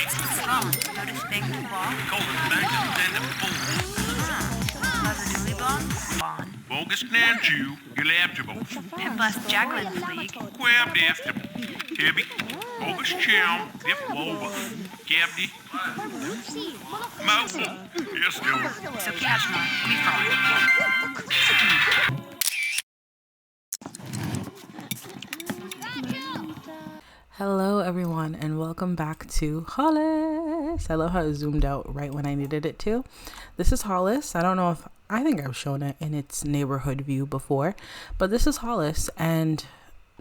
Phone. Notice big ball. Golden magnets and a boom. Buzz a dooley ball. Bon. Bogus Nanchu, Galaptable. Pit bus Jacqueline's league. Quab Destable. Tibby. Bogus Chow, Dip Loba. Gabdy. Mouthful. Yes, Dylan. So catch me frog. Hello everyone and welcome back to Hollis. I love how it zoomed out right when I needed it to. This is Hollis. I think I've shown it in its neighborhood view before, but this is Hollis and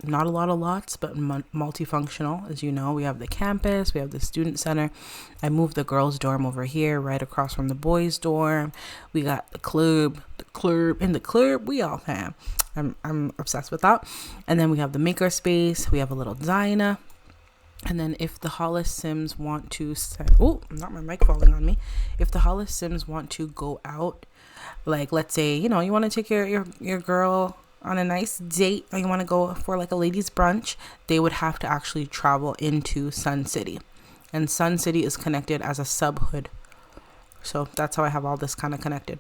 not a lot of lots, but multifunctional. As you know, we have the campus, we have the student center. I moved the girls' dorm over here right across from the boys' dorm. We got the club, in the club, we all have. I'm obsessed with that. And then we have the maker space, we have a little diner. And then if the Hollis Sims want to not my mic falling on me. If the Hollis Sims want to go out, like let's say, you want to take your girl on a nice date, or you want to go for like a ladies brunch, they would have to actually travel into Sun City. And Sun City is connected as a sub-hood. So that's how I have all this kind of connected.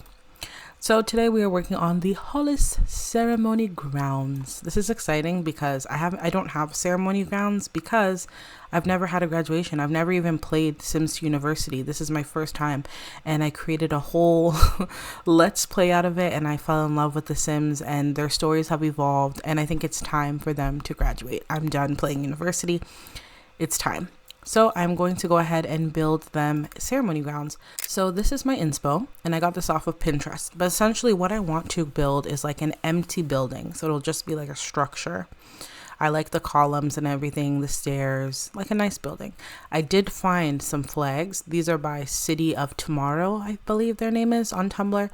So today we are working on the Hollis ceremony grounds. This is exciting because I don't have ceremony grounds because I've never had a graduation. I've never even played Sims University. This is my first time, and I created a whole let's play out of it, and I fell in love with the Sims and their stories have evolved, and I think it's time for them to graduate. I'm done playing university. It's time. So I'm going to go ahead and build them ceremony grounds. So this is my inspo, and I got this off of Pinterest. But essentially what I want to build is like an empty building. So it'll just be like a structure. I like the columns and everything, the stairs, like a nice building. I did find some flags. These are by City of Tomorrow, I believe their name is, on Tumblr.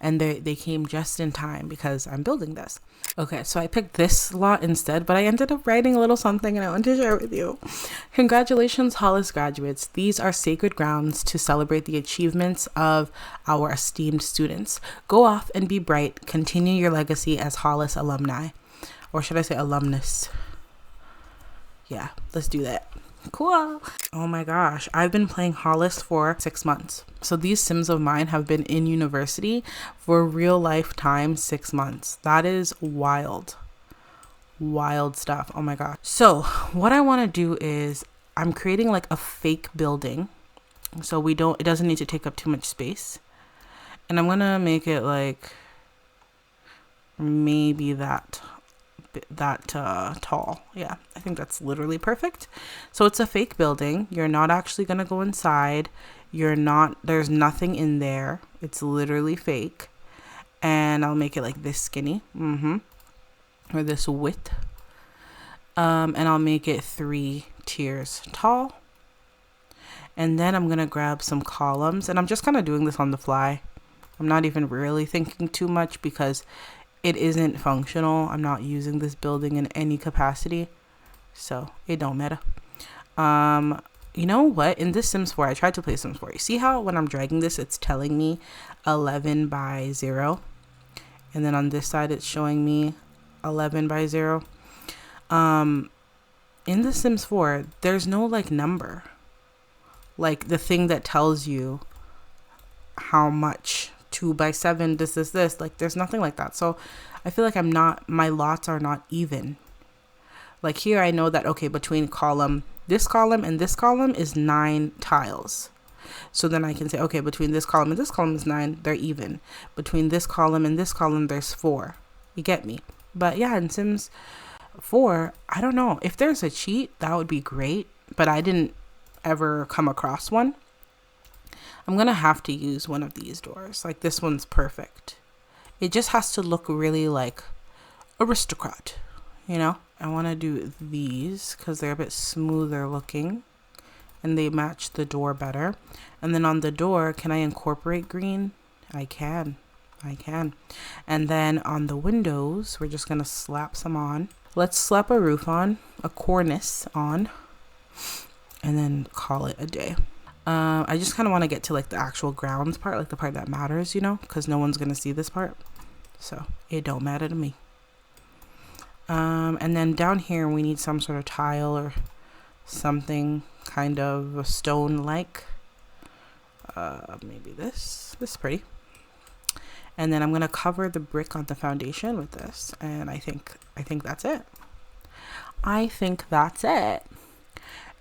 And they came just in time because I'm building this. Okay, so I picked this lot instead, but I ended up writing a little something and I want to share with you. Congratulations, Hollis graduates. These are sacred grounds to celebrate the achievements of our esteemed students. Go off and be bright. Continue your legacy as Hollis alumni. Or should I say alumnus? Yeah, let's do that. Cool. Oh my gosh, I've been playing Hollis for 6 months. So these Sims of mine have been in university for real life time 6 months. That is wild. Wild stuff. Oh my god. So what I want to do is I'm creating like a fake building. So it doesn't need to take up too much space. And I'm going to make it like maybe that tall. Yeah, I think that's literally perfect. So it's a fake building. You're not actually gonna go inside. There's nothing in there. It's literally fake. And I'll make it like this skinny, or this width, and I'll make it 3 tiers tall. And then I'm gonna grab some columns, and I'm just kind of doing this on the fly. I'm not even really thinking too much because it isn't functional. I'm not using this building in any capacity, so it don't matter. You know what? In this Sims 4, I tried to play Sims 4. You see how when I'm dragging this, it's telling me 11 by 0, and then on this side, it's showing me 11 by 0. In the Sims 4, there's no like number, like the thing that tells you how much. 2 by 7, this, like there's nothing like that. So I feel like my lots are not even. Like here I know that, okay, between this column and this column is 9 tiles. So then I can say, okay, between this column and this column is 9, they're even. Between this column and this column, there's 4. You get me? But yeah, in Sims 4, I don't know. If there's a cheat, that would be great. But I didn't ever come across one. I'm going to have to use one of these doors. Like this one's perfect. It just has to look really like aristocrat, I want to do these because they're a bit smoother looking and they match the door better. And then on the door, can I incorporate green? I can. And then on the windows, we're just going to slap some on. Let's slap a roof on, a cornice on, and then call it a day. I just kind of want to get to like the actual grounds part, like the part that matters, because no one's going to see this part. So it don't matter to me. And then down here, we need some sort of tile or something kind of a stone-like. Maybe this is pretty. And then I'm gonna cover the brick on the foundation with this, and I think that's it. I think that's it.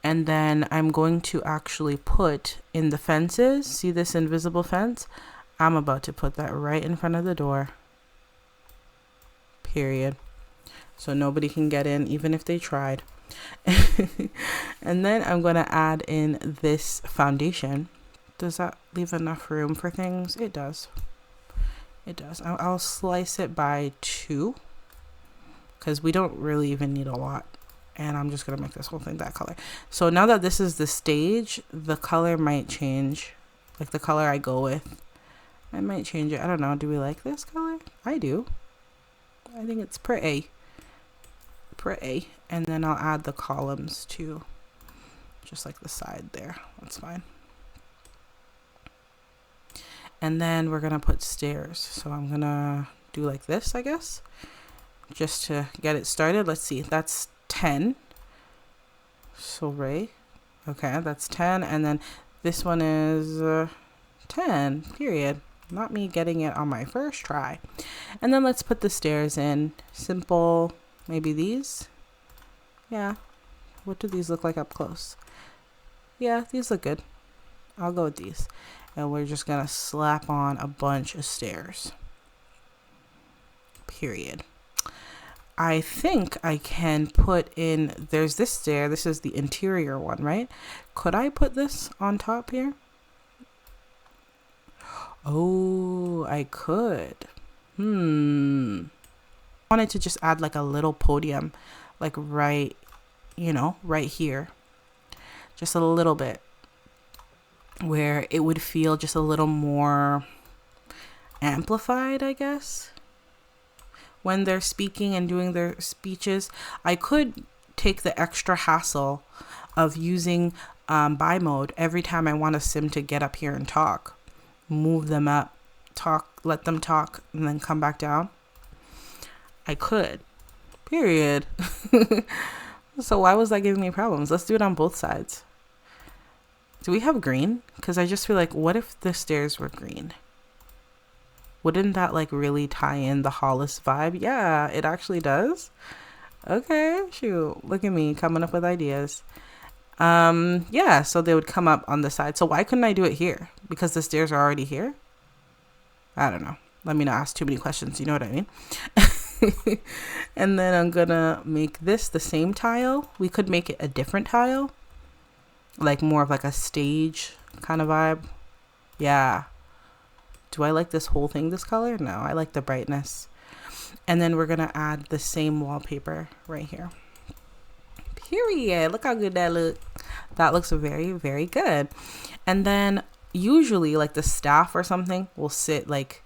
And then I'm going to actually put in the fences. See this invisible fence? I'm about to put that right in front of the door. Period. So nobody can get in, even if they tried. And then I'm going to add in this foundation. Does that leave enough room for things? It does. It does. I'll slice it by 2 because we don't really even need a lot. And I'm just going to make this whole thing that color. So now that this is the stage, the color might change. Like the color I go with, I might change it. I don't know. Do we like this color? I do. I think it's pretty. Pretty. And then I'll add the columns too. Just like the side there. That's fine. And then we're going to put stairs. So I'm going to do like this, I guess. Just to get it started. Let's see. That's 10. So right. Okay, that's 10. And then this one is 10, period. Not me getting it on my first try. And then let's put the stairs in. Simple. Maybe these. Yeah. What do these look like up close? Yeah, these look good. I'll go with these. And we're just going to slap on a bunch of stairs. Period. I think I can put in, there's this stair. This is the interior one, right? Could I put this on top here? Oh, I could. I wanted to just add like a little podium, like right, right here. Just a little bit. Where it would feel just a little more amplified, I guess. When they're speaking and doing their speeches, I could take the extra hassle of using buy mode every time I want a sim to get up here and talk. Move them up, talk, let them talk, and then come back down. I could. Period. So why was that giving me problems? Let's do it on both sides. Do we have green? Because I just feel like, what if the stairs were green? Wouldn't that like really tie in the Hollis vibe? Yeah, it actually does. Okay, shoot. Look at me coming up with ideas. Yeah, so they would come up on the side. So why couldn't I do it here? Because the stairs are already here? I don't know. Let me not ask too many questions. You know what I mean? And then I'm gonna make this the same tile. We could make it a different tile. Like more of like a stage kind of vibe. Yeah. Do I like this whole thing this color? No, I like the brightness. And then we're going to add the same wallpaper right here. Period. Look how good that looks. That looks very, very good. And then usually like the staff or something will sit like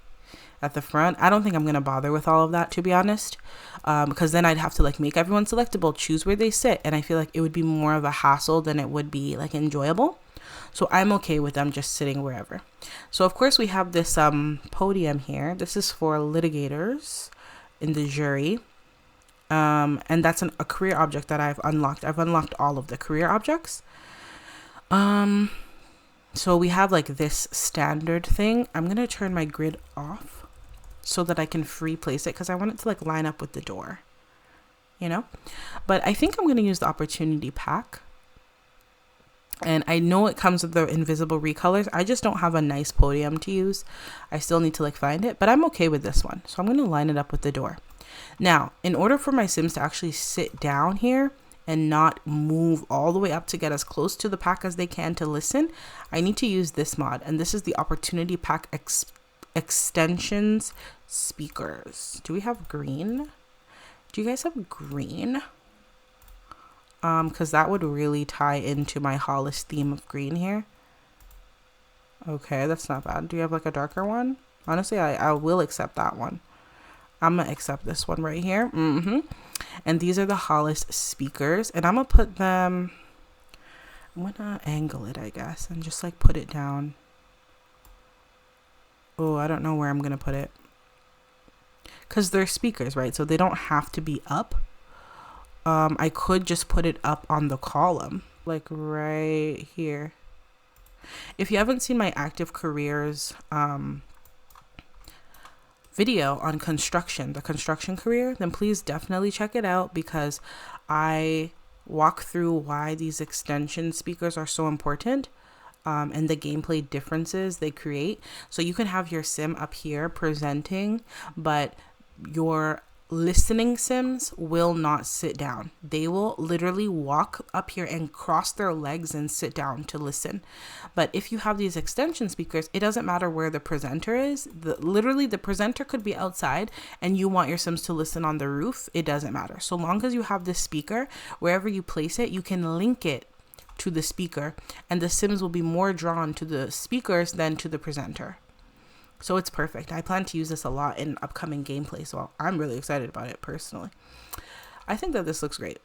at the front. I don't think I'm going to bother with all of that, to be honest. Because then I'd have to like make everyone selectable, choose where they sit. And I feel like it would be more of a hassle than it would be like enjoyable. So I'm okay with them just sitting wherever. So of course we have this podium here. This is for litigators in the jury. And that's a career object that I've unlocked. I've unlocked all of the career objects. So we have like this standard thing. I'm going to turn my grid off so that I can free place it because I want it to like line up with the door, But I think I'm going to use the opportunity pack. And I know it comes with the invisible recolors. I just don't have a nice podium to use. I still need to like find it, but I'm okay with this one. So I'm going to line it up with the door. Now, in order for my sims to actually sit down here and not move all the way up to get as close to the pack as they can to listen, I need to use this mod. And this is the opportunity pack extensions speakers. Do we have green? Do you guys have green? Because that would really tie into my Hollis theme of green here. Okay, that's not bad. Do you have like a darker one? Honestly, I will accept that one. I'm going to accept this one right here. And these are the Hollis speakers. And I'm going to put them... I'm going to angle it, I guess. And just like put it down. Oh, I don't know where I'm going to put it. Because they're speakers, right? So they don't have to be up. I could just put it up on the column, like right here. If you haven't seen my active careers video on construction, the construction career, then please definitely check it out, because I walk through why these extension speakers are so important, and the gameplay differences they create. So you can have your sim up here presenting, but your listening sims will not sit down. They will literally walk up here and cross their legs and sit down to listen. But if you have these extension speakers, it doesn't matter where the presenter is. Literally the presenter could be outside and you want your sims to listen on the roof. It doesn't matter. So long as you have this speaker, wherever you place it, you can link it to the speaker, and the sims will be more drawn to the speakers than to the presenter. So it's perfect. I plan to use this a lot in upcoming gameplay, so I'm really excited about it personally. I think that this looks great.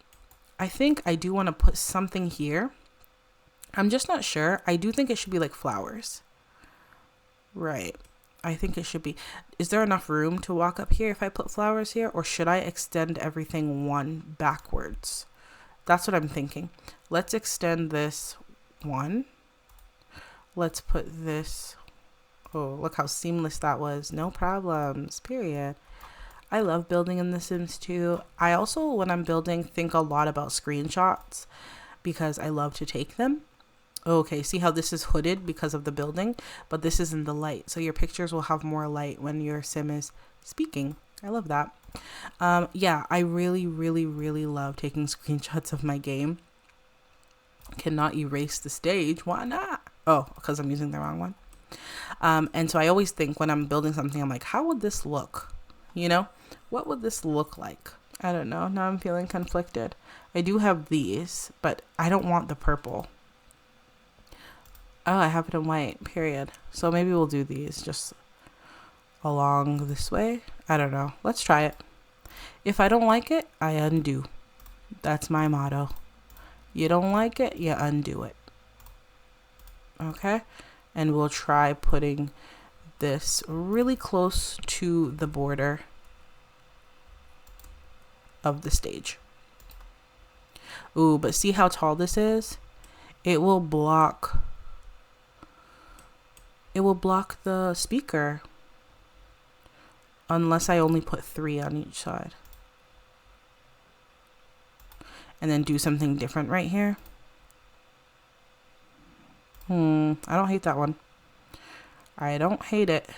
I think I do want to put something here. I'm just not sure. I do think it should be like flowers. Right. I think it should be. Is there enough room to walk up here if I put flowers here? Or should I extend everything one backwards? That's what I'm thinking. Let's extend this one. Let's put this. Oh, look how seamless that was. No problems, period. I love building in The Sims 2. I also, when I'm building, think a lot about screenshots because I love to take them. Okay, see how this is hooded because of the building, but this is in the light. So your pictures will have more light when your sim is speaking. I love that. Yeah, I really, really, really love taking screenshots of my game. Cannot erase the stage. Why not? Oh, because I'm using the wrong one. And so I always think when I'm building something, I'm like, how would this look? You know, what would this look like? I don't know. Now I'm feeling conflicted. I do have these, but I don't want the purple. Oh, I have it in white, period. So maybe we'll do these just along this way. I don't know. Let's try it. If I don't like it, I undo. That's my motto. You don't like it, you undo it. Okay? And we'll try putting this really close to the border of the stage. Ooh, but see how tall this is? It will block the speaker unless I only put 3 on each side. And then do something different right here. I don't hate that one. I don't hate it.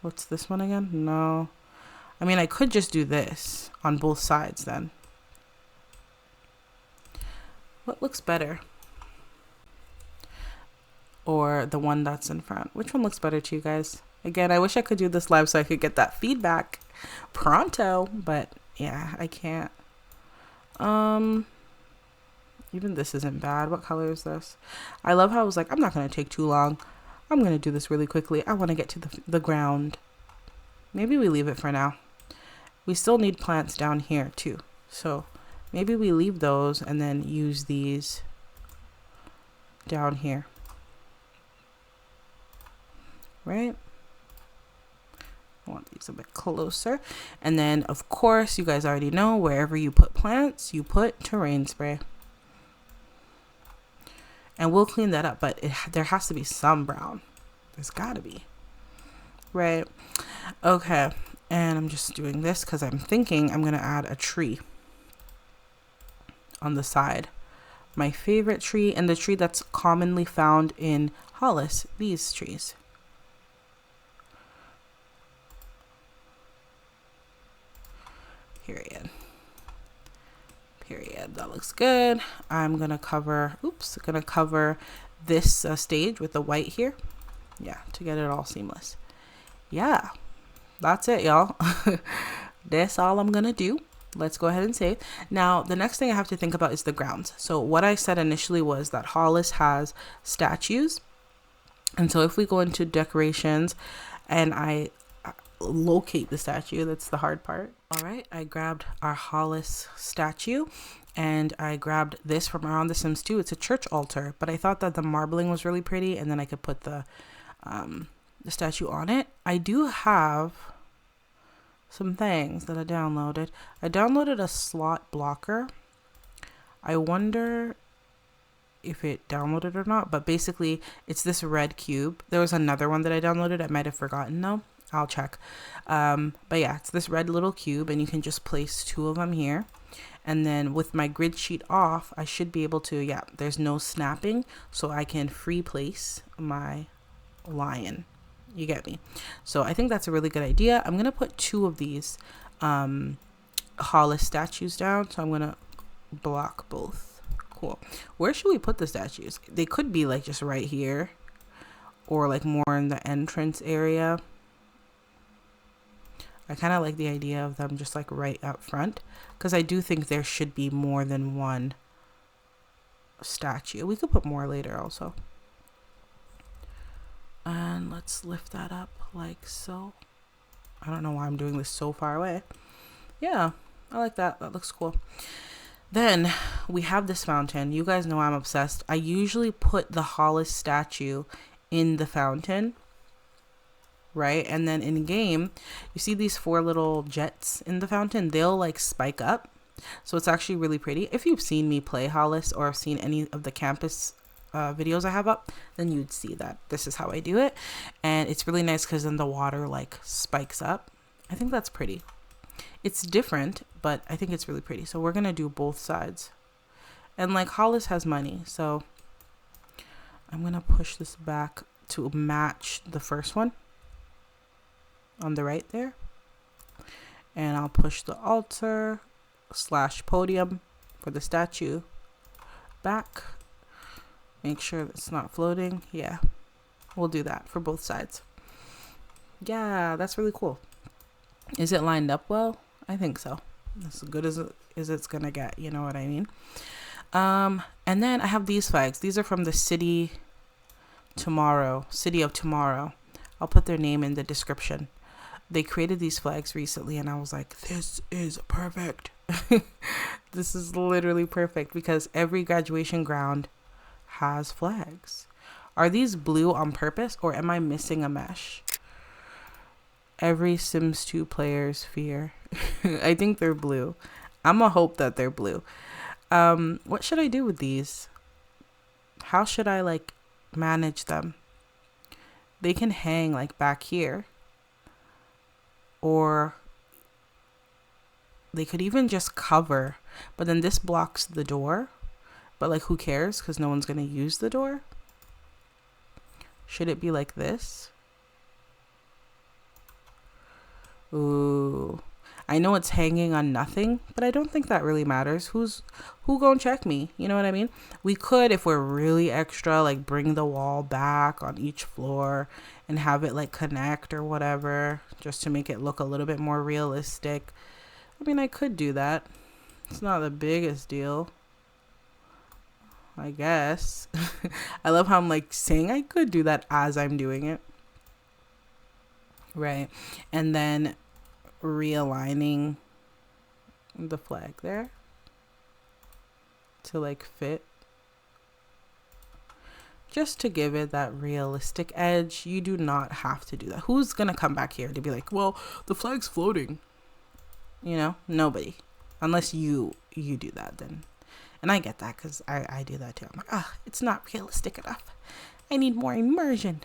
What's this one again? No. I mean, I could just do this on both sides then. What looks better? Or the one that's in front? Which one looks better to you guys? Again, I wish I could do this live so I could get that feedback pronto, but yeah, I can't. Even this isn't bad. What color is this? I love how I was like, I'm not going to take too long. I'm going to do this really quickly. I want to get to the ground. Maybe we leave it for now. We still need plants down here too. So maybe we leave those and then use these down here. Right? I want these a bit closer. And then, of course, you guys already know, wherever you put plants, you put terrain spray. And we'll clean that up, but there has to be some brown. There's got to be. Right? Okay. And I'm just doing this because I'm thinking I'm going to add a tree on the side. My favorite tree, and the tree that's commonly found in Hollis, these trees. Period. That looks good. I'm gonna cover this stage with the white here. Yeah, to get it all seamless. Yeah, that's it, y'all. That's all I'm gonna do. Let's go ahead and save. Now, the next thing I have to think about is the grounds. So what I said initially was that Hollis has statues. And so if we go into decorations and I locate the statue, that's the hard part. All right, I grabbed our Hollis statue and I grabbed this from around The Sims 2. It's a church altar, but I thought that the marbling was really pretty and then I could put the statue on it. I do have some things that I downloaded. I downloaded a slot blocker. I wonder if it downloaded or not, but basically it's this red cube. There was another one that I downloaded. I might have forgotten though. I'll check. But yeah, it's this red little cube, and you can just place 2 of them here. And then with my grid sheet off, I should be able to, yeah, there's no snapping, so I can free place my lion. You get me? So I think that's a really good idea. I'm going to put 2 of these Hollis statues down. So I'm going to block both. Cool. Where should we put the statues? They could be like just right here, or like more in the entrance area. I kind of like the idea of them just like right up front, because I do think there should be more than one statue. We could put more later also. And let's lift that up like so. I don't know why I'm doing this so far away. Yeah, I like that. That looks cool. Then we have this fountain. You guys know I'm obsessed. I usually put the Hollis statue in the fountain, right? And then in game, you see these 4 little jets in the fountain. They'll like spike up. So it's actually really pretty. If you've seen me play Hollis or have seen any of the campus videos I have up, then you'd see that this is how I do it. And it's really nice because then the water like spikes up. I think that's pretty. It's different, but I think it's really pretty. So we're going to do both sides. And like Hollis has money, so I'm going to push this back to match the first one on the right there. And I'll push the altar / podium for the statue back. Make sure it's not floating. Yeah, we'll do that for both sides. Yeah, that's really cool. Is it lined up well? I think so. As good as it's gonna get, you know what I mean? And then I have these flags. These are from the city of tomorrow. I'll put their name in the description. They created these flags recently, and I was like, this is perfect. This is literally perfect, because every graduation ground has flags. Are these blue on purpose, or am I missing a mesh? Every Sims 2 player's fear. I think they're blue. I'm gonna hope that they're blue. What should I do with these? How should I like manage them? They can hang like back here, or they could even just cover, but then this blocks the door. But like, who cares? Because no one's gonna use the door. Should it be like this? Ooh, I know it's hanging on nothing, but I don't think that really matters. Who gonna check me? You know what I mean? We could, if we're really extra, like bring the wall back on each floor and have it like connect or whatever, just to make it look a little bit more realistic. I mean, I could do that. It's not the biggest deal, I guess. I love how I'm like saying I could do that as I'm doing it. Right. And then realigning the flag there to like fit, just to give it that realistic edge. You do not have to do that. Who's gonna come back here to be like, well, the flag's floating? You know, nobody, unless you do that then. And I get that, because I do that too. I'm like, it's not realistic enough. I need more immersion.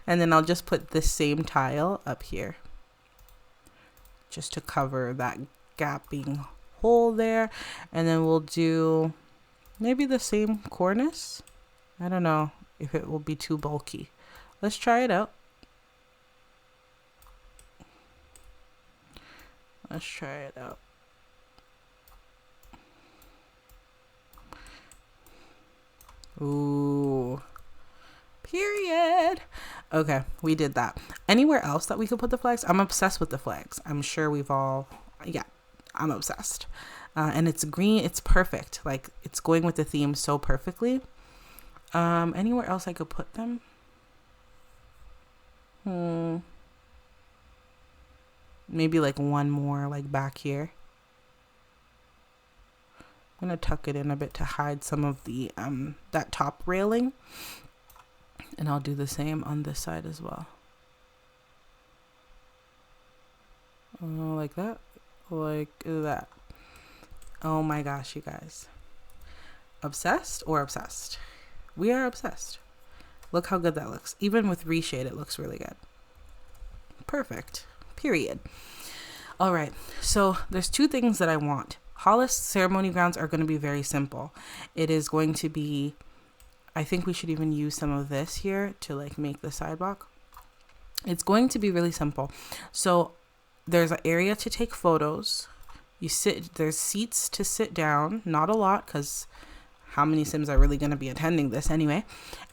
And then I'll just put this same tile up here, just to cover that gapping hole there. And then we'll do maybe the same cornice. I don't know if it will be too bulky. Let's try it out. Let's try it out. Ooh. Period. Okay, we did that. Anywhere else that we could put the flags? I'm obsessed with the flags. I'm sure we've all, yeah, I'm obsessed. And it's green. It's perfect. Like, it's going with the theme so perfectly. Anywhere else I could put them? Maybe like one more, like back here. I'm gonna tuck it in a bit to hide some of the that top railing. And I'll do the same on this side as well. Like that. Like that. Oh my gosh, you guys. obsessed or obsessed? We are obsessed. Look how good that looks. Even with reshade, it looks really good. Perfect. Period. All right. So there's two things that I want. Hollis ceremony grounds are going to be very simple. It is going to be, I think we should even use some of this here to like make the sidewalk. It's going to be really simple. So there's an area to take photos. There's seats to sit down, not a lot, because how many Sims are really going to be attending this anyway?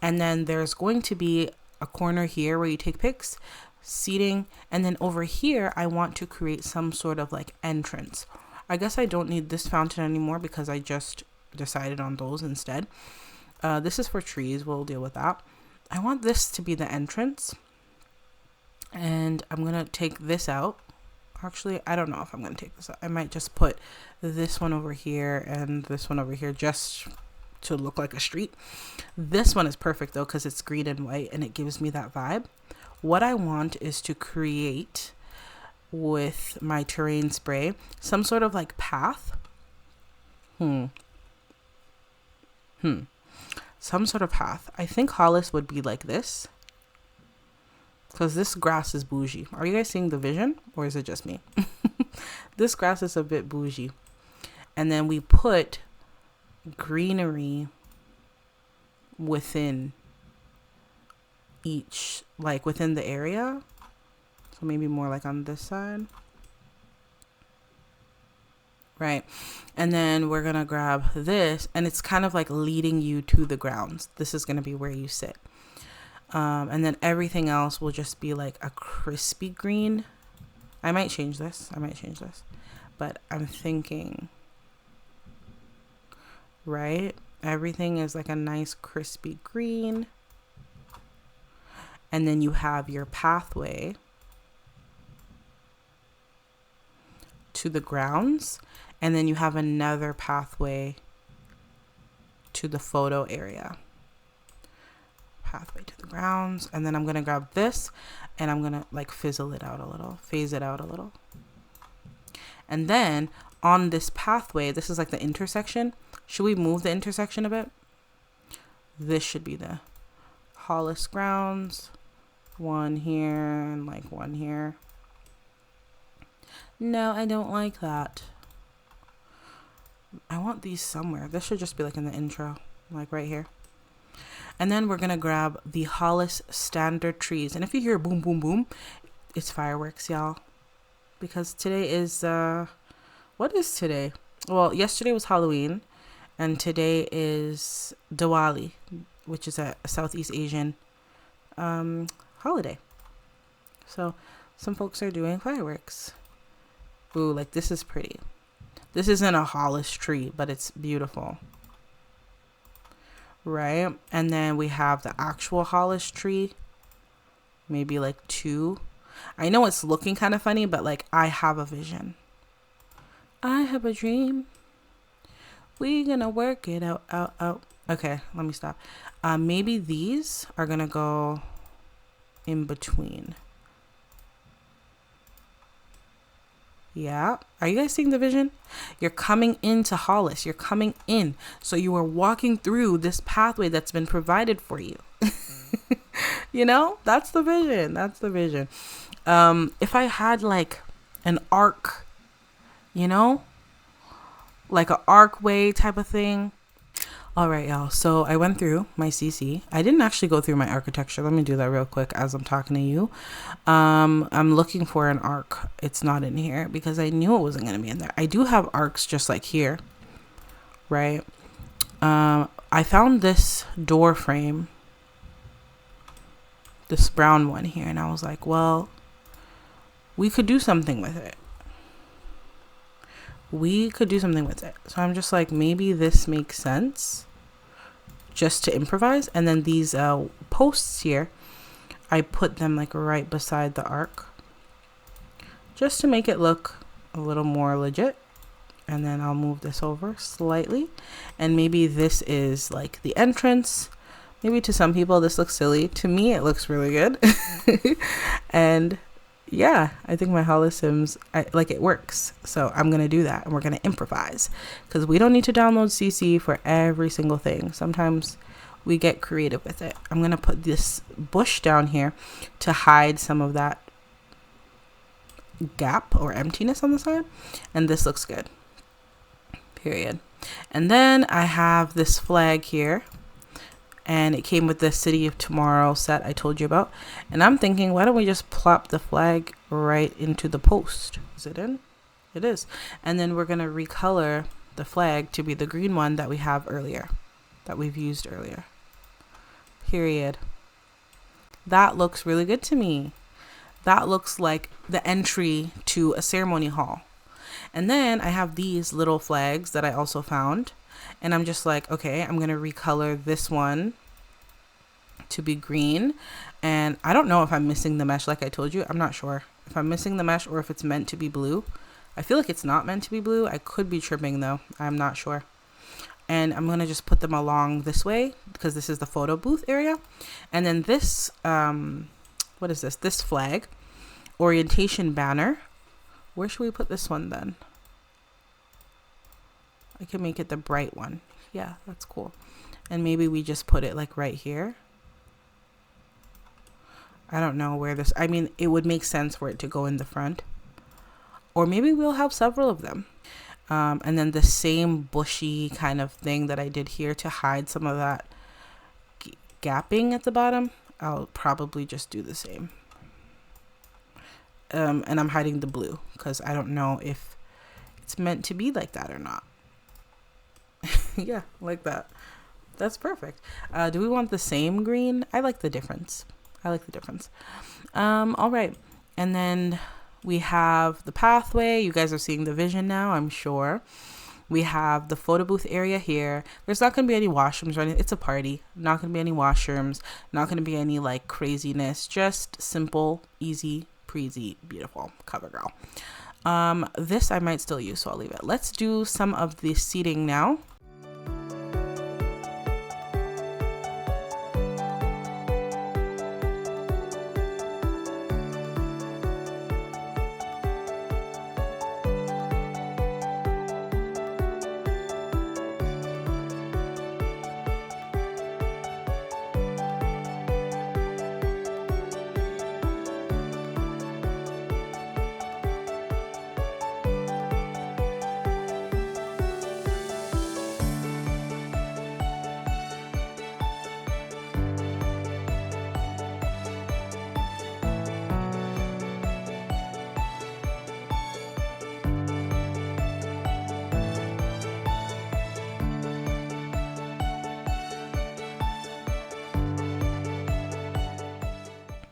And then there's going to be a corner here where you take pics, seating, and then over here I want to create some sort of like entrance. I guess I don't need this fountain anymore because I just decided on those instead. This is for trees, we'll deal with that. I want this to be the entrance, and I'm gonna take this out. Actually, I don't know if I'm gonna take this out. I might just put this one over here and this one over here just to look like a street. This one is perfect though because it's green and white and it gives me that vibe. What I want is to create with my terrain spray some sort of like path. Some sort of path. I think Hollis would be like this because this grass is bougie. Are you guys seeing the vision or is it just me? This grass is a bit bougie. And then we put greenery within each, like within the area. So maybe more like on this side. Right. And then we're going to grab this and it's kind of like leading you to the grounds. This is going to be where you sit. And then everything else will just be like a crispy green. I might change this. But I'm thinking, right? Everything is like a nice crispy green. And then you have your pathway to the grounds. And then you have another pathway to the photo area. Pathway to the grounds. And then I'm going to grab this and I'm going to like phase it out a little. And then on this pathway, this is like the intersection. Should we move the intersection a bit? This should be the Hollis grounds. One here and like one here. No, I don't like that. I want these somewhere. This should just be like in the intro, like right here. And then we're going to grab the Hollis standard trees. And if you hear boom, boom, boom, it's fireworks, y'all. Because today is, what is today? Well, yesterday was Halloween. And today is Diwali, which is a Southeast Asian holiday. So some folks are doing fireworks. Ooh, like this is pretty. This isn't a Hollis tree, but it's beautiful. Right? And then we have the actual Hollis tree. Maybe like 2. I know it's looking kind of funny, but like I have a vision. I have a dream. We gonna work it out. Okay, let me stop. Maybe these are gonna go in between. Yeah. Are you guys seeing the vision? You're coming into Hollis. You're coming in. So you are walking through this pathway that's been provided for you. You know, that's the vision. If I had like an arc, you know, like an arcway type of thing. All right, y'all. So I went through my CC. I didn't actually go through my architecture. Let me do that real quick as I'm talking to you. I'm looking for an arc. It's not in here because I knew it wasn't going to be in there. I do have arcs just like here, right? I found this door frame, this brown one here, and I was like, well, we could do something with it. So I'm just like, maybe this makes sense just to improvise. And then these posts here, I put them like right beside the arc just to make it look a little more legit. And then I'll move this over slightly. And maybe this is like the entrance. Maybe to some people this looks silly. To me, it looks really good. And yeah, I think my Hollis Sims, like it works. So I'm going to do that and we're going to improvise because we don't need to download CC for every single thing. Sometimes we get creative with it. I'm going to put this bush down here to hide some of that gap or emptiness on the side. And this looks good. Period. And then I have this flag here. And it came with the City of Tomorrow set I told you about. And I'm thinking, why don't we just plop the flag right into the post? Is it in? It is. And then we're going to recolor the flag to be the green one that we have earlier, that we've used earlier. Period. That looks really good to me. That looks like the entry to a ceremony hall. And then I have these little flags that I also found. And I'm just like, okay, I'm going to recolor this one to be green. And I don't know if I'm missing the mesh like I told you. I'm not sure if I'm missing the mesh or if it's meant to be blue. I feel like it's not meant to be blue. I could be tripping though. I'm not sure. And I'm going to just put them along this way because this is the photo booth area. And then this, what is this? This flag, orientation banner. Where should we put this one then? I can make it the bright one. Yeah, that's cool. And maybe we just put it like right here. I don't know where this, I mean, it would make sense for it to go in the front. Or maybe we'll have several of them. And then the same bushy kind of thing that I did here to hide some of that gapping at the bottom. I'll probably just do the same. And I'm hiding the blue because I don't know if it's meant to be like that or not. Yeah, like that. That's perfect. Do we want the same green? I like the difference. All right. And then we have the pathway. You guys are seeing the vision now, I'm sure. We have the photo booth area here. There's not going to be any washrooms or anything. It's a party. Not going to be any washrooms. Not going to be any like craziness. Just simple, easy, breezy, beautiful cover girl. This I might still use, so I'll leave it. Let's do some of the seating now.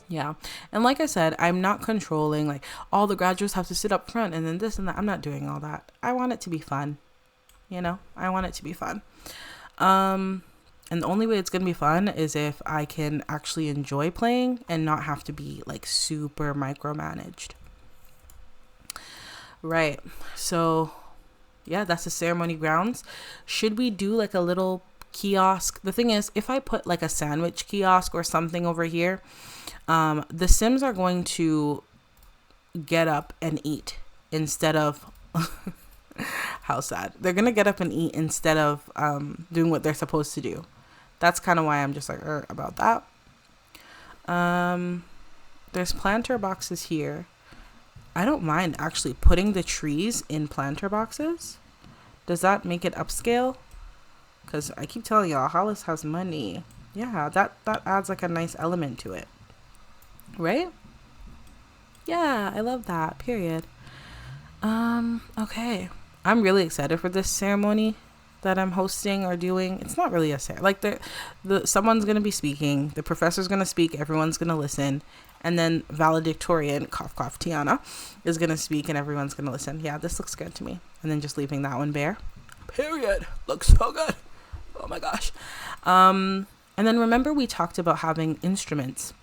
Yeah. And like I said, I'm not controlling like all the graduates have to sit up front and then this and that. I'm not doing all that. I want it to be fun. You know, I want it to be fun. And the only way it's going to be fun is if I can actually enjoy playing and not have to be like super micromanaged. Right. So yeah, that's the ceremony grounds. Should we do like a little kiosk? The thing is, if I put like a sandwich kiosk or something over here, the Sims are going to get up and eat instead of how sad. They're gonna get up and eat instead of doing what they're supposed to do. That's kind of why I'm just like about that. There's planter boxes here. I don't mind actually putting the trees in planter boxes. Does that make it upscale? Because I keep telling y'all, Hollis has money. Yeah, that adds like a nice element to it. Right? Yeah, I love that. Period. Okay. I'm really excited for this ceremony that I'm hosting or doing. It's not really a ceremony. Like someone's gonna be speaking, the professor's gonna speak, everyone's gonna listen, and then valedictorian, cough cough, Tiana, is gonna speak and everyone's gonna listen. Yeah, this looks good to me. And then just leaving that one bare. Period. Looks so good. Oh my gosh. And then remember we talked about having instruments.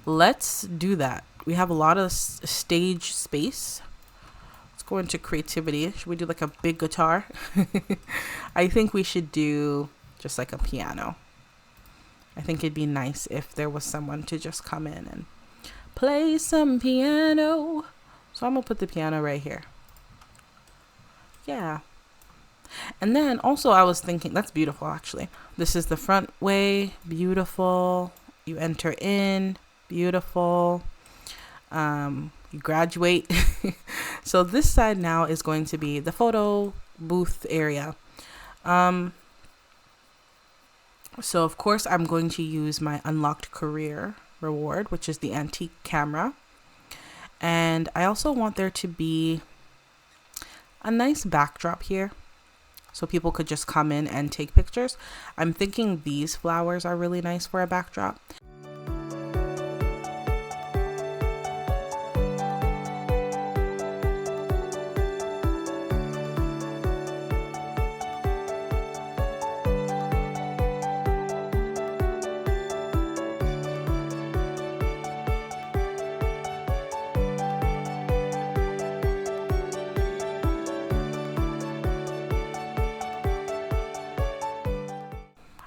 Let's do that. We have a lot of stage space. Let's go into creativity. Should we do like a big guitar? I think we should do just like a piano. I think it'd be nice if there was someone to just come in and play some piano. So I'm gonna put the piano right here. Yeah. And then also I was thinking, that's beautiful actually. This is the front way, beautiful. You enter in, beautiful. You graduate. So this side now is going to be the photo booth area. So of course I'm going to use my unlocked career reward, which is the antique camera. And I also want there to be a nice backdrop here, so people could just come in and take pictures. I'm thinking these flowers are really nice for a backdrop.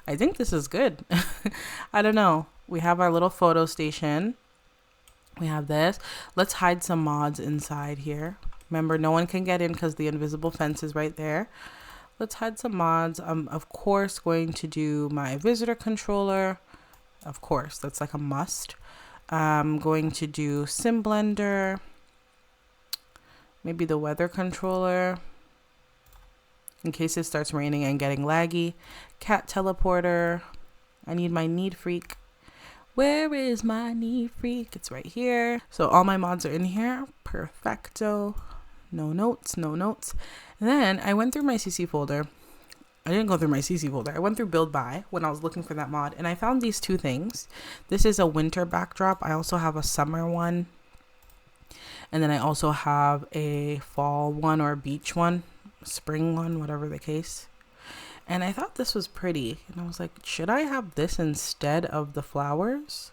I think this is good. I don't know. We have our little photo station. We have this. Let's hide some mods inside here. Remember, no one can get in because the invisible fence is right there. Let's hide some mods. I'm, of course, going to do my visitor controller. Of course, that's like a must. I'm going to do Sim Blender. Maybe the weather controller, in case it starts raining and getting laggy. Cat teleporter. I need my need freak. Where is my need freak? It's right here. So all my mods are in here. Perfecto. No notes, no notes. And then I went through my CC folder. I didn't go through my CC folder. I went through build by when I was looking for that mod, and I found these two things. This is a winter backdrop. I also have a summer one. And then I also have a fall one or a beach one. Spring one, whatever the case. And I thought this was pretty, and I was like, should I have this instead of the flowers,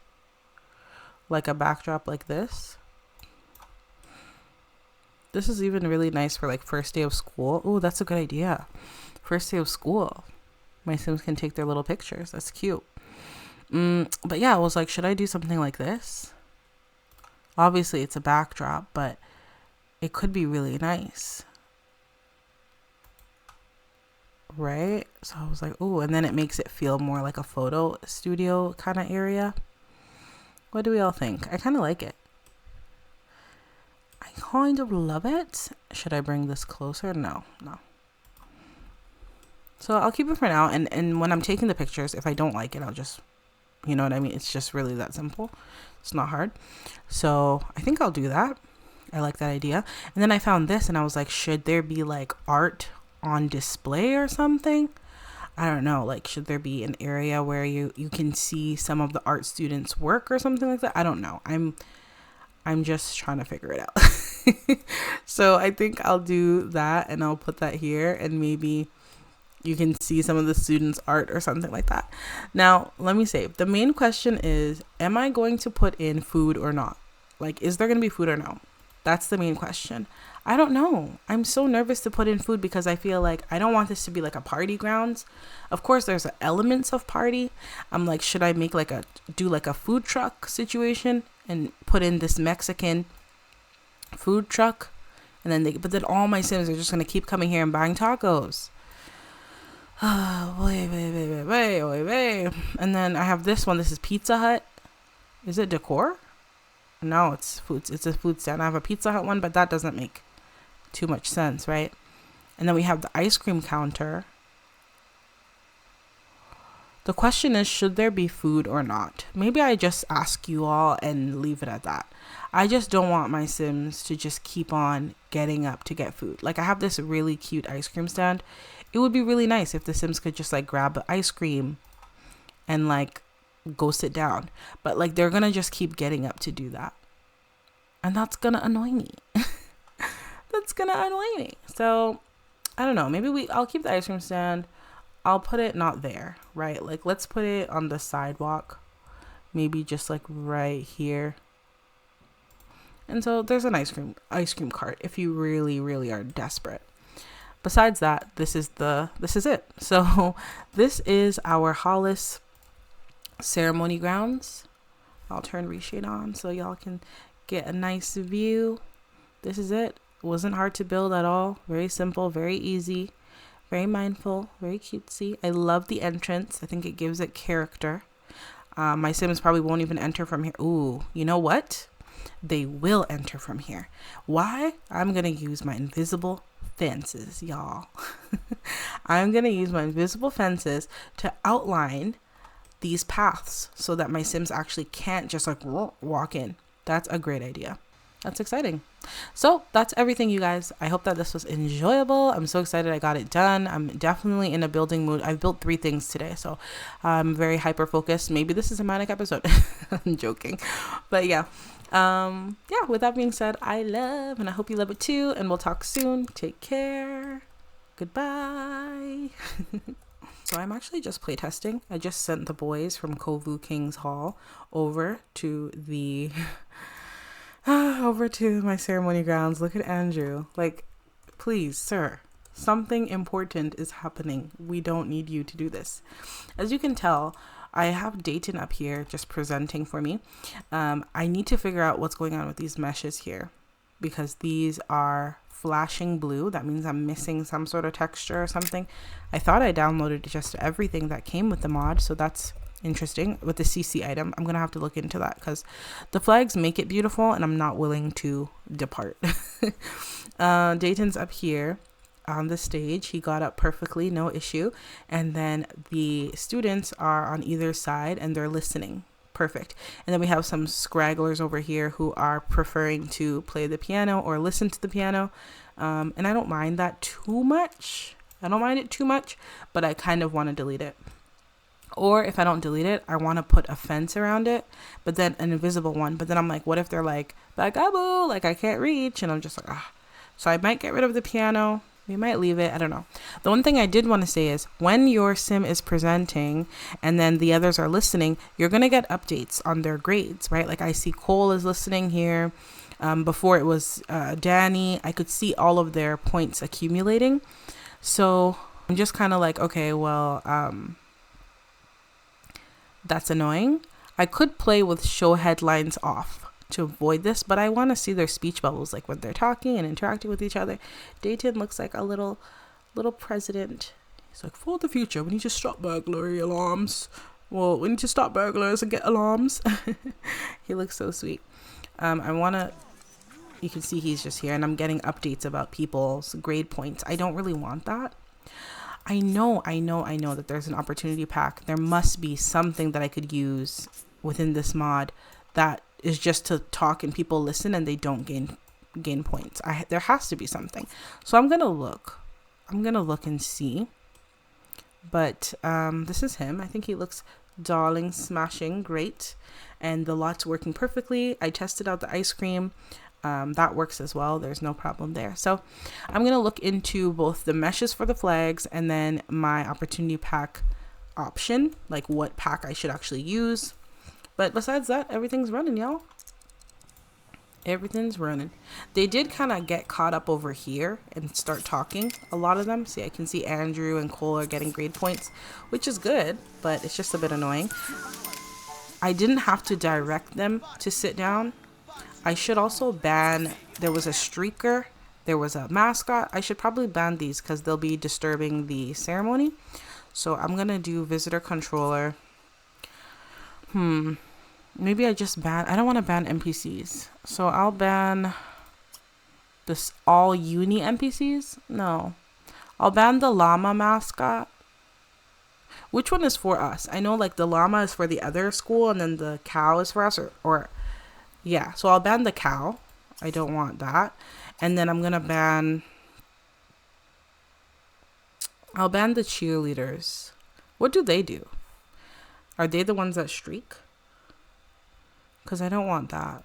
like a backdrop like this? This is even really nice for like first day of school. Oh, that's a good idea. First day of school, my Sims can take their little pictures. That's cute. But yeah, I was like, should I do something like this? Obviously it's a backdrop, but it could be really nice. Right? So I was like, oh, and then it makes it feel more like a photo studio kind of area. What do we all think? I kind of like it. I kind of love it. Should I bring this closer? No. So I'll keep it for now. And when I'm taking the pictures, if I don't like it, I'll just, you know what I mean? It's just really that simple. It's not hard. So I think I'll do that. I like that idea. And then I found this and I was like, should there be like art on display or something? I don't know, like should there be an area where you can see some of the art students work or something like that? I don't know. I'm just trying to figure it out. So I think I'll do that, and I'll put that here, and maybe you can see some of the students' art or something like that. Now let me say, the main question is, am I going to put in food or not? Like, is there going to be food or no? That's the main question. I don't know. I'm so nervous to put in food because I feel like I don't want this to be like a party grounds. Of course, there's elements of party. I'm like, should I make do a food truck situation and put in this Mexican food truck? And then but then all my Sims are just going to keep coming here and buying tacos. Wait. And then I have this one. This is Pizza Hut. Is it decor? No, it's food. It's a food stand. I have a Pizza Hut one, but that doesn't make too much sense, right? And then we have the ice cream counter. The question is, should there be food or not? Maybe I just ask you all and leave it at that. I just don't want my Sims to just keep on getting up to get food. Like, I have this really cute ice cream stand. It would be really nice if the Sims could just like grab the ice cream and like go sit down. But like, they're gonna just keep getting up to do that, and that's gonna annoy me. That's gonna annoy me. So I don't know, maybe I'll keep the ice cream stand. I'll put it not there, right? Like, let's put it on the sidewalk, maybe just like right here. And so there's an ice cream cart if you really, really are desperate. Besides that, this is it. So this is our Hollis ceremony grounds. I'll turn reshade on so y'all can get a nice view. This is it. It wasn't hard to build at all. Very simple, very easy, very mindful, very cutesy. I love the entrance. I think it gives it character. My Sims probably won't even enter from here. Ooh, you know what? They will enter from here. Why? I'm going to use my invisible fences, y'all. I'm going to use my invisible fences to outline these paths so that my Sims actually can't just like walk in. That's a great idea. That's exciting. So that's everything, you guys. I hope that this was enjoyable. I'm so excited I got it done. I'm definitely in a building mood. I've built 3 things today, so I'm very hyper focused. Maybe this is a manic episode. I'm joking. But yeah. Yeah, with that being said, I love and I hope you love it too, and we'll talk soon. Take care. Goodbye. So I'm actually just playtesting. I just sent the boys from Kovu King's Hall over to the over to my ceremony grounds. Look at Andrew. Like, please, sir, something important is happening. We don't need you to do this. As you can tell, I have Dayton up here just presenting for me. I need to figure out what's going on with these meshes here, because these are flashing blue. That means I'm missing some sort of texture or something. I thought I downloaded just everything that came with the mod, so that's interesting. With the CC item, I'm gonna have to look into that, because the flags make it beautiful and I'm not willing to depart. Dayton's up here on the stage. He got up perfectly, no issue. And then the students are on either side and they're listening. Perfect. And then we have some scragglers over here who are preferring to play the piano or listen to the piano. And I don't mind that too much. I don't mind it too much, but I kind of want to delete it. Or if I don't delete it, I want to put a fence around it, but then an invisible one. But then I'm like, what if they're like, bagaboo, like I can't reach? And I'm just like, ah. So I might get rid of the piano. We might leave it. I don't know. The one thing I did want to say is when your sim is presenting and then the others are listening, you're going to get updates on their grades, right? Like I see Cole is listening here. Before it was Danny. I could see all of their points accumulating. So I'm just kind of like, okay, well, that's annoying. I could play with show headlines off to avoid this, but I want to see their speech bubbles, like when they're talking and interacting with each other. Dayton looks like a little president. He's like, for the future, we need to stop burglary alarms. Well, we need to stop burglars and get alarms. He looks so sweet. You can see he's just here, and I'm getting updates about people's grade points. I don't really want that. I know that there's an opportunity pack. There must be something that I could use within this mod that is just to talk and people listen and they don't gain points. There has to be something. So I'm gonna look and see. But this is him. I think he looks darling, smashing, great, and the lot's working perfectly. I tested out the ice cream. That works as well. There's no problem there. So I'm going to look into both the meshes for the flags and then my opportunity pack option, like what pack I should actually use. But besides that, everything's running, y'all. Everything's running. They did kind of get caught up over here and start talking. A lot of them. See, I can see Andrew and Cole are getting grade points, which is good, but it's just a bit annoying. I didn't have to direct them to sit down. I should also ban, there was a streaker, there was a mascot. I should probably ban these because they'll be disturbing the ceremony. So I'm going to do visitor controller. Maybe I just ban, I don't want to ban NPCs. So I'll ban this all uni NPCs. No, I'll ban the llama mascot. Which one is for us? I know like the llama is for the other school and then the cow is for us, or yeah, so I'll ban the cow. I don't want that. And then I'm going to I'll ban the cheerleaders. What do they do? Are they the ones that streak? Because I don't want that.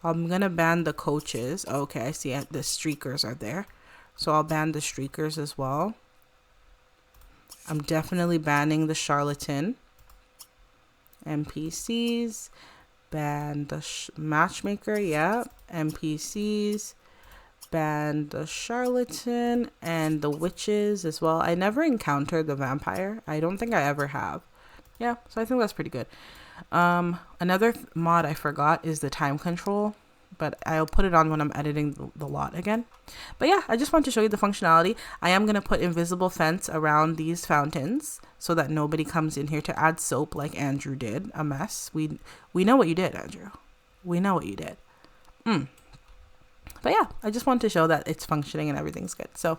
I'm going to ban the coaches. Okay, I see the streakers are there. So I'll ban the streakers as well. I'm definitely banning the charlatan NPCs. Ban the matchmaker, yeah. NPCs. Ban the charlatan and the witches as well. I never encountered the vampire. I don't think I ever have. Yeah, so I think that's pretty good. Another mod I forgot is the time control, but I'll put it on when I'm editing the lot again. But yeah, I just want to show you the functionality. I am going to put invisible fence around these fountains so that nobody comes in here to add soap like Andrew did. A mess. We know what you did, Andrew. We know what you did. But yeah, I just wanted to show that it's functioning and everything's good. So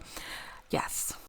yes.